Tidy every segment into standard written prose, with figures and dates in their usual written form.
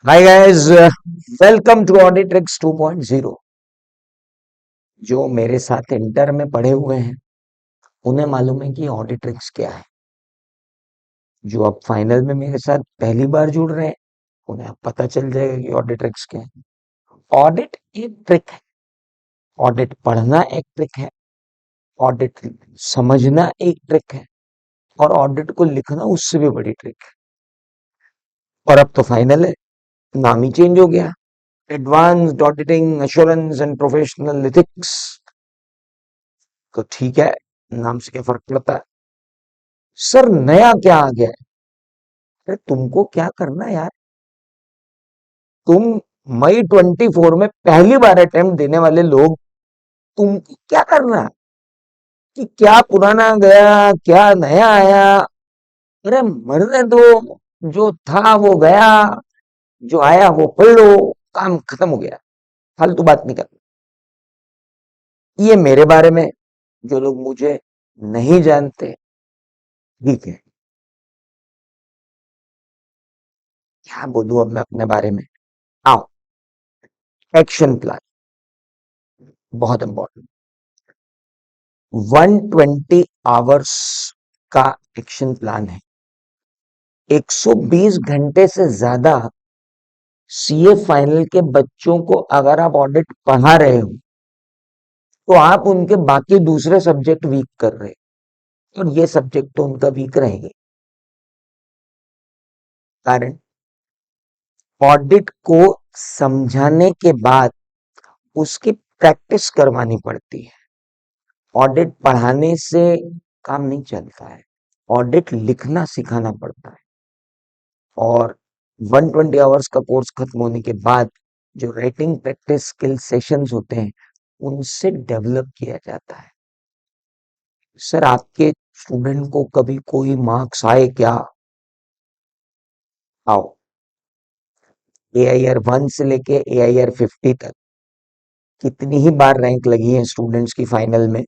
Hi guys, welcome to audit tricks 2.0। जो मेरे साथ इंटर में पढ़े हुए हैं उन्हें मालूम है कि ऑडिट्रिक्स क्या है। जो अब फाइनल में मेरे साथ पहली बार जुड़ रहे हैं उन्हें अब पता चल जाएगा कि ऑडिट्रिक्स क्या है। ऑडिट एक ट्रिक है। ऑडिट पढ़ना एक ट्रिक है। ऑडिट समझना एक ट्रिक है। और ऑडिट को लिखना उससे भी बड़ी ट्रिक है। और अब तो फाइनल है, नाम ही चेंज हो गया। Advanced auditing assurance and professional ethics. तो ठीक है, नाम से क्या फर्क पड़ता है। सर नया क्या आ गया है? अरे तुमको क्या करना है यार। तुम मई 24 में पहली बार अटेम्प्ट देने वाले लोग, तुमको क्या करना है कि क्या पुराना गया क्या नया आया। अरे मरने दो, जो था वो गया, जो आया वो पढ़ लो, काम खत्म हो गया। फालतू बात नहीं करना। ये मेरे बारे में। जो लोग मुझे नहीं जानते, ठीक है, क्या बोलूं अब मैं अपने बारे में। आओ, एक्शन प्लान बहुत इंपॉर्टेंट। 120 आवर्स का एक्शन प्लान है। 120 घंटे से ज्यादा सीए फाइनल के बच्चों को अगर आप ऑडिट पढ़ा रहे हो तो आप उनके बाकी दूसरे सब्जेक्ट वीक कर रहे हो, और ये सब्जेक्ट तो उनका वीक रहेंगे। कारण, ऑडिट को समझाने के बाद उसकी प्रैक्टिस करवानी पड़ती है। ऑडिट पढ़ाने से काम नहीं चलता है। ऑडिट लिखना सिखाना पड़ता है। और 120 आवर्स का कोर्स खत्म होने के बाद जो राइटिंग प्रैक्टिस स्किल सेशंस होते हैं उनसे डेवलप किया जाता है। सर आपके स्टूडेंट को कभी कोई मार्क्स आए क्या? आओ, AIR 1 से लेके AIR 50 तक कितनी ही बार रैंक लगी है स्टूडेंट्स की फाइनल में।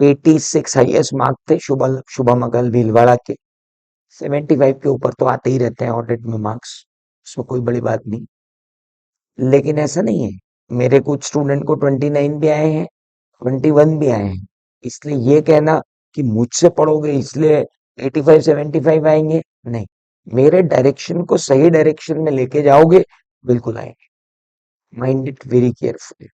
86 हाईएस्ट मार्क थे शुभम अगल भीलवाड़ा के। 75 के ऊपर तो आते ही रहते हैं ऑडिट में मार्क्स, उसमें कोई बड़ी बात नहीं। लेकिन ऐसा नहीं है, मेरे कुछ स्टूडेंट को 29 भी आए हैं, 21 भी आए हैं। इसलिए ये कहना कि मुझसे पढ़ोगे इसलिए 85 75 आएंगे, नहीं। मेरे डायरेक्शन को सही डायरेक्शन में लेके जाओगे, बिल्कुल आएंगे। Mind it very carefully.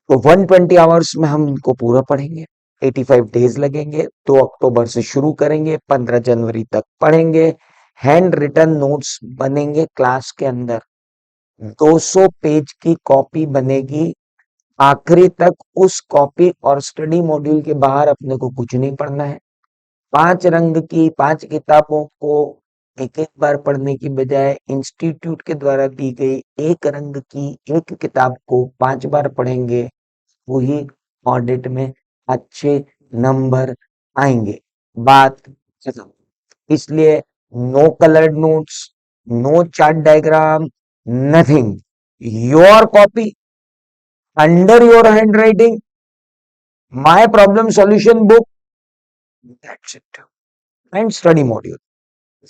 तो 120 आवर्स में हम इनको पूरा पढ़ेंगे। 85 डेज लगेंगे। 2 अक्टूबर से शुरू करेंगे, 15 जनवरी तक पढ़ेंगे। हैंड रिटन नोट्स बनेंगे क्लास के अंदर। 200 पेज की कॉपी बनेगी। आखिरी तक उस कॉपी और स्टडी मॉड्यूल के बाहर अपने को कुछ नहीं पढ़ना है। 5 रंग की 5 किताबों को एक एक बार पढ़ने की बजाय इंस्टीट्यूट के द्वारा दी गई एक रंग की एक किताब को 5 बार पढ़ेंगे। वही ऑडिट में अच्छे नंबर आएंगे। बात खत्म। इसलिए no coloured notes, no chart diagram, nothing. Your copy, under your handwriting, my problem solution book, that's it. And study module,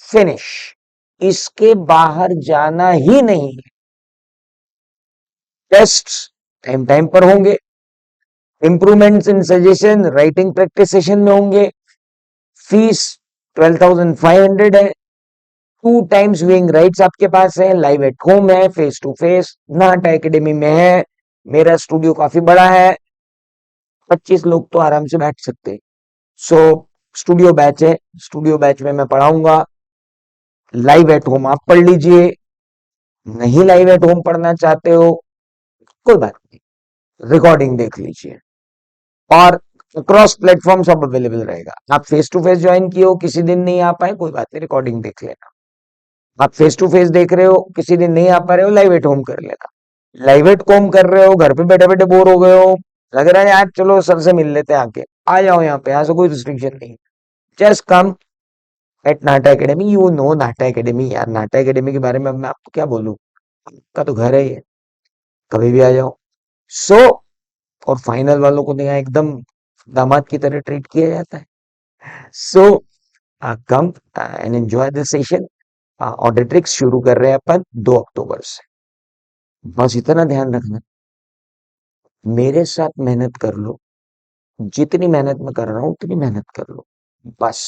finish. इसके बाहर जाना ही नहीं है। टेस्ट टाइम टाइम पर होंगे। इंप्रूवमेंट्स इन सजेशन राइटिंग प्रैक्टिस सेशन में होंगे। Fees 12,500 है। 2 टाइम्स व्यूइंग राइट्स आपके पास है। लाइव एट होम है, face to face NATA Academy में है। मेरा स्टूडियो काफी बड़ा है, 25 लोग तो आराम से बैठ सकते हैं। सो स्टूडियो बैच है, स्टूडियो बैच में मैं पढ़ाऊंगा। लाइव एट होम आप पढ़ लीजिए। नहीं लाइव एट होम पढ़ना चाहते हो, कोई बात नहीं, रिकॉर्डिंग देख लीजिए। और क्रॉस प्लेटफॉर्म सब अवेलेबल रहेगा। आप फेस टू फेस ज्वाइन किए हो, किसी दिन नहीं आ पाए, कोई बात नहीं, रिकॉर्डिंग देख लेना। आप फेस टू फेस देख रहे हो, किसी दिन नहीं आ पा रहे हो, लाइव एट होम कर लेना। लाइव एट होम कर रहे हो, घर पे बैठे बैठे बोर हो गए हो, लग रहा है यार चलो सर से मिल लेते हैं, आके आ जाओ यहाँ पे, यहाँ से कोई रिस्ट्रिक्शन नहीं। Just come at NATA Academy. You know NATA Academy यार, नाटा एकेडमी के बारे में अब मैं आपको क्या बोलूं, आपका तो घर है ये, कभी भी आ जाओ। सो और फाइनल वालों को तो यहाँ एकदम दामाद की तरह ट्रीट किया जाता है। So come and enjoy this session. Audit tricks शुरू कर रहे हैं अपन 2 अक्टूबर से। बस इतना ध्यान रखना, मेरे साथ मेहनत कर लो, जितनी मेहनत मैं कर रहा हूँ उतनी मेहनत कर लो। बस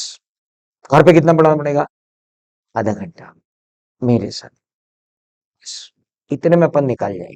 घर पे कितना पढ़ना पड़ेगा? आधा घंटा मेरे साथ, बस इतने में अपन निकाल जाएंगे।